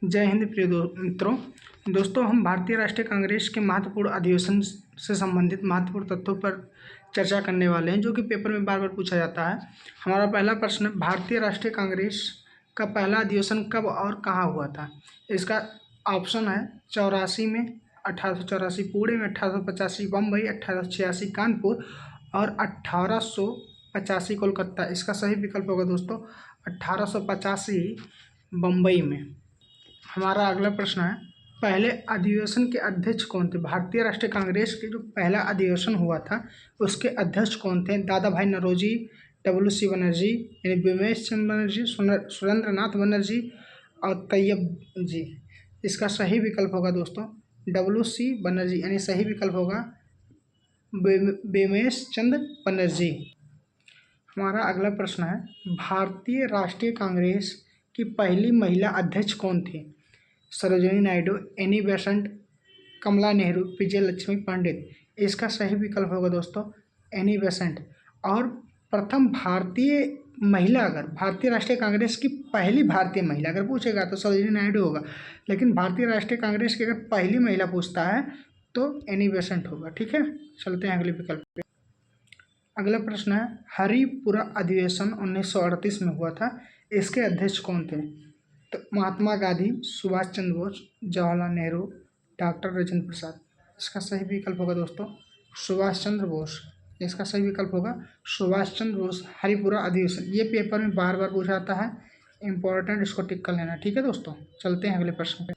जय हिंद प्रिय मित्रों। हम भारतीय राष्ट्रीय कांग्रेस के महत्वपूर्ण अधिवेशन से संबंधित महत्वपूर्ण तथ्यों पर चर्चा करने वाले हैं, जो कि पेपर में बार बार पूछा जाता है। हमारा पहला प्रश्न है, भारतीय राष्ट्रीय कांग्रेस का पहला अधिवेशन कब और कहाँ हुआ था। इसका ऑप्शन है 84 में, 1884 पुणे में, 1885 बम्बई, 1886 कानपुर और 1885 कोलकाता। इसका सही विकल्प होगा दोस्तों 1885 बम्बई में। हमारा अगला प्रश्न है, पहले अधिवेशन के अध्यक्ष कौन थे। भारतीय राष्ट्रीय कांग्रेस के जो पहला अधिवेशन हुआ था उसके अध्यक्ष कौन थे। दादा भाई नौरोजी, WC बनर्जी यानी बिमेश चंद्र बनर्जी, सुरेंद्र नाथ बनर्जी और तैयब जी। इसका सही विकल्प होगा दोस्तों WC बनर्जी, यानी सही विकल्प होगा बिमेश चंद्र बनर्जी। हमारा अगला प्रश्न है, भारतीय राष्ट्रीय कांग्रेस की पहली महिला अध्यक्ष कौन थी। सरोजिनी नायडू, एनी बेसेंट, कमला नेहरू, विजय लक्ष्मी पंडित। इसका सही विकल्प होगा दोस्तों एनी बेसेंट। और प्रथम भारतीय महिला, अगर भारतीय राष्ट्रीय कांग्रेस की पहली भारतीय महिला अगर पूछेगा तो सरोजिनी नायडू होगा, लेकिन भारतीय राष्ट्रीय कांग्रेस की अगर पहली महिला पूछता है तो एनी बेसेंट होगा। ठीक है, चलते हैं अगले विकल्प पे। अगला प्रश्न है, हरिपुरा अधिवेशन 1938 में हुआ था, इसके अध्यक्ष कौन थे। तो महात्मा गांधी, सुभाष चंद्र बोस, जवाहरलाल नेहरू, डॉक्टर राजेंद्र प्रसाद। इसका सही विकल्प होगा दोस्तों सुभाष चंद्र बोस। इसका सही विकल्प होगा सुभाष चंद्र बोस। हरिपुरा अधिवेशन ये पेपर में बार बार पूछा जाता है, इंपॉर्टेंट, इसको टिक कर लेना। ठीक है दोस्तों, चलते हैं अगले प्रश्न पे।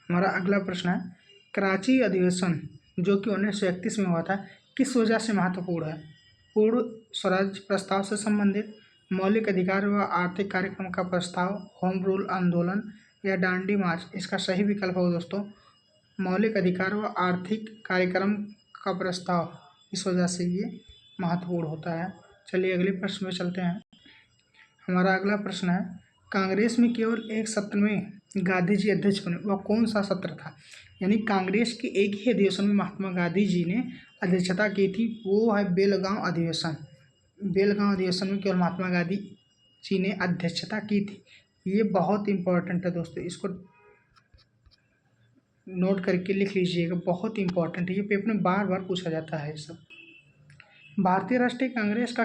हमारा अगला प्रश्न है, कराची अधिवेशन जो कि 1931 में हुआ था, किस वजह से महत्वपूर्ण है। पूर्ण स्वराज प्रस्ताव से संबंधित, मौलिक अधिकार व आर्थिक कार्यक्रम का प्रस्ताव, होम रूल आंदोलन या डांडी मार्च। इसका सही विकल्प होगा दोस्तों मौलिक अधिकार व आर्थिक कार्यक्रम का प्रस्ताव। इस वजह से ये महत्वपूर्ण होता है। चलिए अगले प्रश्न में चलते हैं। हमारा अगला प्रश्न है, कांग्रेस में केवल एक सत्र में गांधी जी अध्यक्ष बने, वह कौन सा सत्र था। यानी कांग्रेस के एक ही अधिवेशन में महात्मा गांधी जी ने अध्यक्षता की थी, वो है बेलगांव अधिवेशन। बेलगांव अधिवेशन में केवल महात्मा गांधी जी ने अध्यक्षता की थी। ये बहुत इंपॉर्टेंट है दोस्तों, इसको नोट करके लिख लीजिएगा, बहुत इंपॉर्टेंट है, ये पेपर में बार बार पूछा जाता है। सब भारतीय राष्ट्रीय कांग्रेस का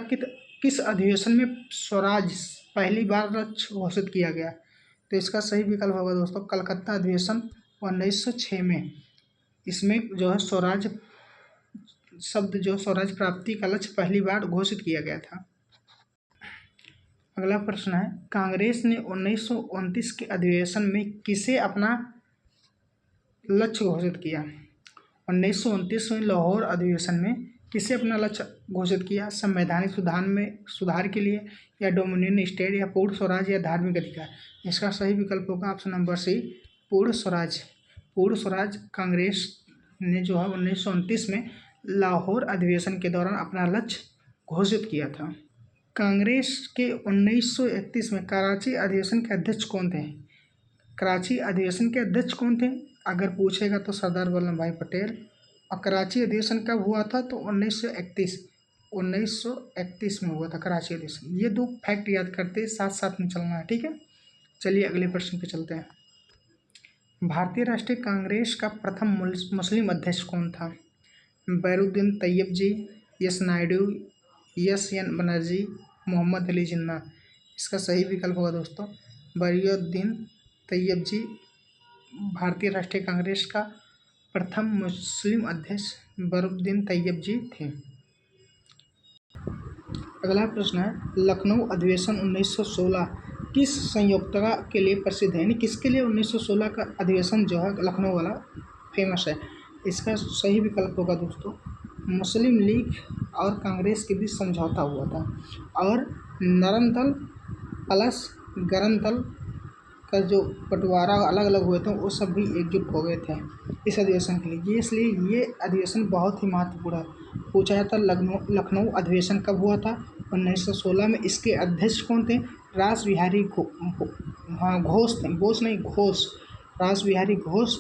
किस अधिवेशन में स्वराज पहली बार लक्ष्य घोषित किया गया। तो इसका सही विकल्प होगा दोस्तों कलकत्ता अधिवेशन 1906 में। इसमें जो है स्वराज शब्द, जो स्वराज प्राप्ति का लक्ष्य पहली बार घोषित किया गया था। अगला प्रश्न है, कांग्रेस ने 1929 के अधिवेशन में किसे अपना लक्ष्य घोषित किया। 1929 में लाहौर अधिवेशन में किसे अपना लक्ष्य घोषित किया। संवैधानिक सुधार के लिए, या डोमिनियन स्टेट, या पूर्ण स्वराज, या धार्मिक अधिकार। इसका सही विकल्प होगा ऑप्शन नंबर सी पूर्ण स्वराज। पूर्ण स्वराज कांग्रेस ने जो है 1929 में लाहौर अधिवेशन के दौरान अपना लक्ष्य घोषित किया था। कांग्रेस के 1931 में कराची अधिवेशन के अध्यक्ष कौन थे। कराची अधिवेशन के अध्यक्ष कौन थे अगर पूछेगा तो सरदार वल्लभ भाई पटेल। और कराची अधिवेशन कब हुआ था तो 1931 में हुआ था कराची अधिवेशन। ये दो फैक्ट याद करते साथ साथ में चलना है। ठीक है, चलिए अगले प्रश्न पे चलते हैं। भारतीय राष्ट्रीय कांग्रेस का प्रथम मुस्लिम अध्यक्ष कौन था। बैरुद्दीन तैयब जी, एस नायडू, एन बनर्जी, मोहम्मद अली जिन्ना। इसका सही विकल्प होगा दोस्तों बैरुद्दीन तैयब जी भारतीय राष्ट्रीय कांग्रेस का प्रथम मुस्लिम अध्यक्ष बैरुद्दीन तैयब जी थे। अगला प्रश्न है, लखनऊ अधिवेशन 1916 किस संयोक्ता के लिए प्रसिद्ध है। यानी किसके लिए 1916 का अधिवेशन जो है लखनऊ वाला फेमस है। इसका सही विकल्प होगा दोस्तों मुस्लिम लीग और कांग्रेस के बीच समझौता हुआ था, और नरम दल प्लस गरम दल का जो बंटवारा अलग अलग हुए थे वो सब भी एकजुट हो गए थे इस अधिवेशन के लिए। इसलिए ये अधिवेशन बहुत ही महत्वपूर्ण है। पूछा जाता लखनऊ अधिवेशन कब हुआ था 1916 में। इसके अध्यक्ष कौन थे, रास बिहारी घोष थे, बोस नहीं घोष, रास बिहारी घोष।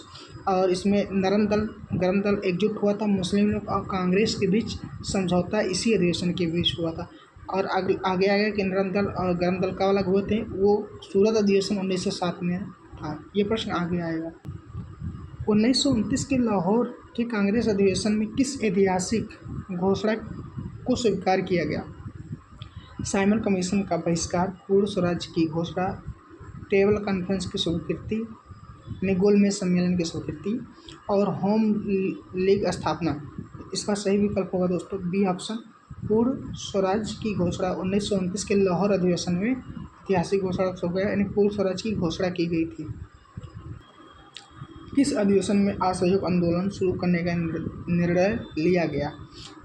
और इसमें नरम दल गरम दल एकजुट हुआ था, मुस्लिम लोग और कांग्रेस के बीच समझौता इसी अधिवेशन के बीच हुआ था। और आगे आगे के नरम दल और गरम दल का अलग हुए थे वो सूरत अधिवेशन 1907 में था? ये प्रश्न आगे आएगा। 1929 के लाहौर के कांग्रेस अधिवेशन में किस ऐतिहासिक घोषणा को स्वीकार किया गया? साइमन कमीशन का बहिष्कार, पूर्ण स्वराज की घोषणा, टेबल कॉन्फ्रेंस की स्वीकृति, निगोल में सम्मेलन की स्वीकृति और होम लीग स्थापना। इसका सही विकल्प होगा दोस्तों बी ऑप्शन, पूर्ण स्वराज की घोषणा। 1929 के लाहौर अधिवेशन में ऐतिहासिक घोषणा हो गया, यानी पूर्ण स्वराज की घोषणा की गई थी। किस अधिवेशन में असहयोग आंदोलन शुरू करने का निर्णय लिया गया?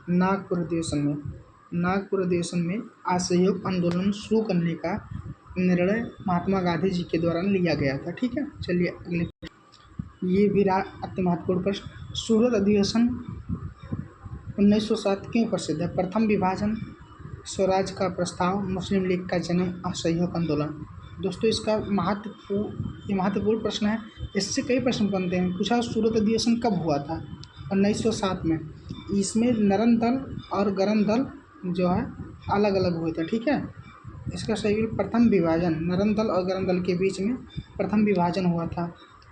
नागपुर अधिवेशन में। नागपुर अधिवेशन में असहयोग आंदोलन शुरू करने का निर्णय महात्मा गांधी जी के द्वारा लिया गया था। ठीक है, चलिए अगले, ये भी रहा अति महत्वपूर्ण प्रश्न। सूरत अधिवेशन 1907 क्यों प्रसिद्ध है? प्रथम विभाजन, स्वराज का प्रस्ताव, मुस्लिम लीग का जन्म, असहयोग आंदोलन। दोस्तों इसका महत्वपूर्ण प्रश्न है, इससे कई प्रश्न बनते हैं। पूछा सूरत अधिवेशन कब हुआ था? 1907 में। इसमें नरम दल और गरम दल जो है अलग अलग हुए थे। ठीक है, इसका सही प्रथम विभाजन, नरम दल और गरम दल के बीच में प्रथम विभाजन हुआ था।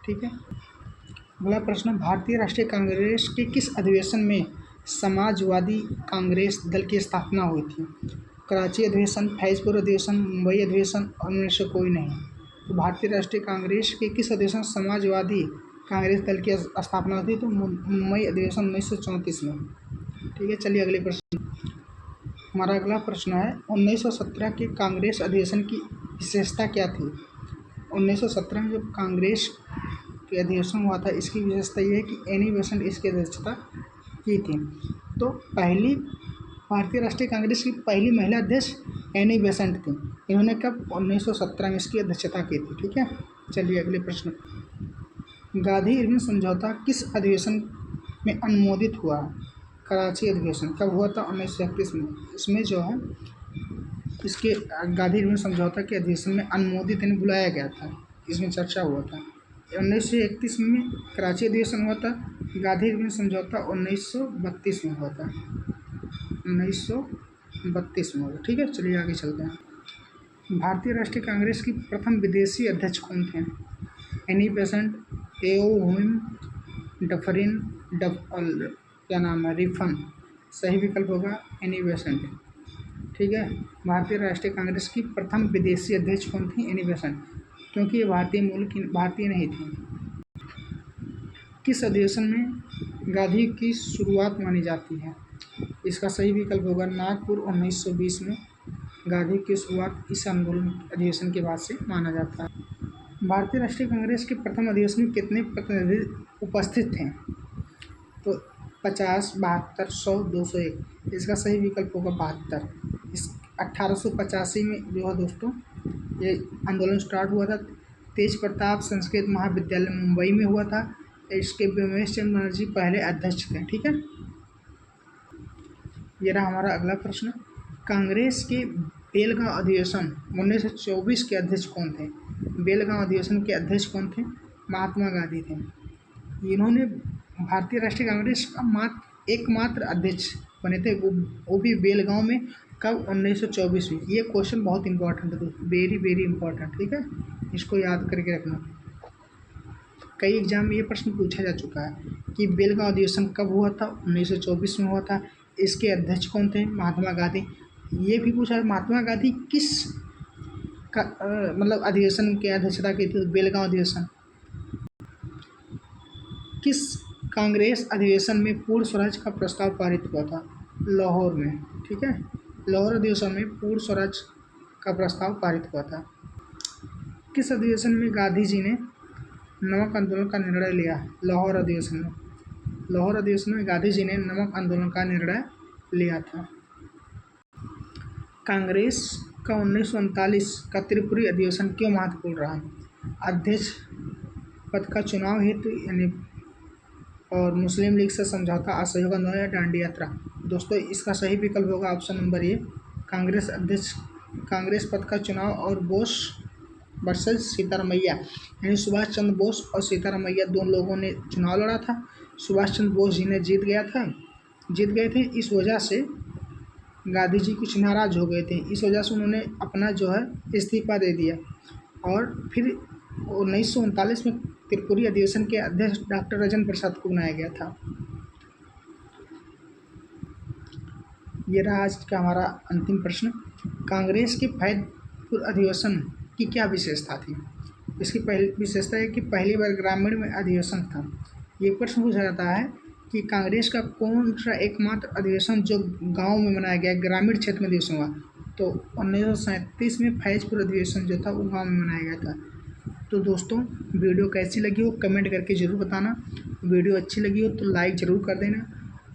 ठीक है, अगला प्रश्न, भारतीय राष्ट्रीय कांग्रेस के किस अधिवेशन में समाजवादी कांग्रेस दल की स्थापना हुई थी? कराची अधिवेशन, फैजपुर अधिवेशन, मुंबई अधिवेशन और उनमें से कोई नहीं। तो भारतीय राष्ट्रीय कांग्रेस के किस अधिवेशन समाजवादी कांग्रेस दल की स्थापना हुई थी? तो मुंबई अधिवेशन 1934 में। ठीक है, चलिए अगले प्रश्न। हमारा अगला प्रश्न है, 1917 के कांग्रेस अधिवेशन की विशेषता क्या थी? 1917 में जब कांग्रेस के अधिवेशन हुआ था, इसकी विशेषता ये है कि एनी बेसेंट इसकी अध्यक्षता की थी। तो पहली भारतीय राष्ट्रीय कांग्रेस की पहली महिला अध्यक्ष एनी बेसेंट थी। इन्होंने कब? 1917 में इसकी अध्यक्षता की थी। ठीक है, चलिए अगले प्रश्न। गांधी इरविन समझौता किस अधिवेशन में अनुमोदित हुआ? कराची अधिवेशन। कब हुआ था? 1931 में। इसमें जो है इसके गांधी इरविन समझौता के अधिवेशन में अनुमोदित यानी बुलाया गया था, इसमें चर्चा हुआ था। 1931 में कराची अधिवेशन हुआ था। गांधी इरविन समझौता 1932 में हुआ था। 1932 में हुआ। ठीक है, चलिए आगे चलते हैं। भारतीय राष्ट्रीय कांग्रेस की प्रथम विदेशी अध्यक्ष कौन थे? एनी बेसेंट, एओ हुम, डफरिन, क्या नाम है, रिफन। सही विकल्प होगा एनी बेसेंट। ठीक है, भारतीय राष्ट्रीय कांग्रेस की प्रथम विदेशी अध्यक्ष कौन थी? एनी बेसेंट, क्योंकि ये भारतीय मूल की भारतीय नहीं थी। किस अधिवेशन में गांधी की शुरुआत मानी जाती है? इसका सही विकल्प होगा नागपुर 1920 में। गांधी की शुरुआत इस आंदोलन अधिवेशन के बाद से माना जाता है। भारतीय राष्ट्रीय कांग्रेस के प्रथम अधिवेशन में कितने प्रतिनिधि उपस्थित थे? तो 50, 72, 100, 201। इसका सही विकल्प होगा 72। इस 1885 में जो है दोस्तों ये आंदोलन स्टार्ट हुआ था। तेज प्रताप संस्कृत महाविद्यालय मुंबई में हुआ था। इसके व्योमेश चंद्र बनर्जी पहले अध्यक्ष थे। ठीक है, ये रहा हमारा अगला प्रश्न। कांग्रेस के बेलगांव अधिवेशन 1924 के अध्यक्ष कौन थे? बेलगांव अधिवेशन के अध्यक्ष कौन थे? महात्मा गांधी थे। इन्होंने भारतीय राष्ट्रीय कांग्रेस का एकमात्र अध्यक्ष बने थे, वो भी बेलगांव में। कब? 1924 में। ये क्वेश्चन बहुत इंपॉर्टेंट है दोस्तों, वेरी वेरी इंपॉर्टेंट। ठीक है, इसको याद करके रखना। कई एग्जाम में ये प्रश्न पूछा जा चुका है कि बेलगांव अधिवेशन कब हुआ था? 1924 में हुआ था। इसके अध्यक्ष कौन थे? महात्मा गांधी। ये भी पूछा है महात्मा गांधी किस का मतलब अधिवेशन की अध्यक्षता की थी? बेलगांव अधिवेशन। किस कांग्रेस अधिवेशन में पूर्ण स्वराज का प्रस्ताव पारित हुआ था? लाहौर में। ठीक है, लाहौर अधिवेशन में पूर्ण स्वराज का प्रस्ताव पारित हुआ था। किस अधिवेशन में गांधी जी ने नमक आंदोलन का निर्णय लिया? लाहौर अधिवेशन में। लाहौर अधिवेशन में गांधी जी ने नमक आंदोलन का निर्णय लिया था। कांग्रेस का 1939 का त्रिपुरी अधिवेशन क्यों महत्वपूर्ण रहा? अध्यक्ष पद का चुनाव हेतु यानी और मुस्लिम लीग से समझौता, असहयोग आंदोलन या डांडी यात्रा। दोस्तों इसका सही विकल्प होगा ऑप्शन नंबर ए, कांग्रेस अध्यक्ष, कांग्रेस पद का चुनाव और बोस वर्सेस सीतारामैया, यानी सुभाष चंद्र बोस और सीतारामैया दोनों लोगों ने चुनाव लड़ा था। सुभाष चंद्र बोस जी ने जीत गए थे। इस वजह से गांधी जी कुछ नाराज हो गए थे। इस वजह से उन्होंने अपना जो है इस्तीफा दे दिया और फिर 1939 में त्रिपुरी अधिवेशन के अध्यक्ष डॉक्टर राजेंद्र प्रसाद को बनाया गया था। ये रहा आज का हमारा अंतिम प्रश्न। कांग्रेस के फैजपुर अधिवेशन की क्या विशेषता थी? इसकी पहली विशेषता है कि पहली बार ग्रामीण में अधिवेशन था। ये प्रश्न पूछा जाता है कि कांग्रेस का कौन सा एकमात्र अधिवेशन जो गांव में मनाया गया, ग्रामीण क्षेत्र में अधिवेशन हुआ? तो 1937 में फैजपुर अधिवेशन जो था वो गाँव में मनाया गया था। तो दोस्तों, वीडियो कैसी लगी हो कमेंट करके ज़रूर बताना। वीडियो अच्छी लगी हो तो लाइक ज़रूर कर देना।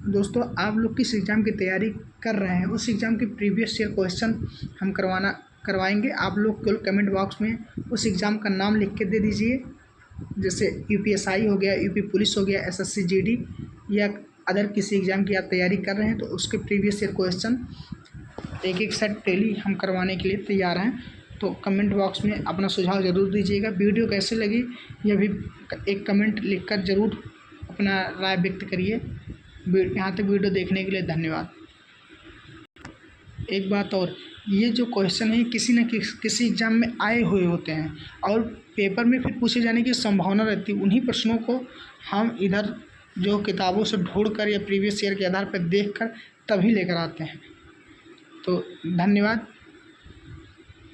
दोस्तों, आप लोग किस एग्ज़ाम की तैयारी कर रहे हैं उस एग्ज़ाम के प्रीवियस ईयर क्वेश्चन हम करवाएंगे। आप लोग केवल कमेंट बॉक्स में उस एग्ज़ाम का नाम लिख के दे दीजिए। जैसे यूपीएसआई हो गया, यूपी पुलिस हो गया, एसएससी जीडी या अदर किसी एग्ज़ाम की आप तैयारी कर रहे हैं तो उसके प्रीवियस ईयर क्वेश्चन एक सेट डेली हम करवाने के लिए तैयार हैं। तो कमेंट बॉक्स में अपना सुझाव ज़रूर दीजिएगा। वीडियो कैसे लगी यह भी एक कमेंट लिखकर ज़रूर अपना राय व्यक्त करिए। यहाँ तक वीडियो देखने के लिए धन्यवाद। एक बात और, ये जो क्वेश्चन है किसी न किसी एग्ज़ाम में आए हुए होते हैं और पेपर में फिर पूछे जाने की संभावना रहती है। उन्हीं प्रश्नों को हम इधर जो किताबों से ढूंढकर या प्रीवियस ईयर के आधार पर देखकर तभी लेकर आते हैं। तो धन्यवाद।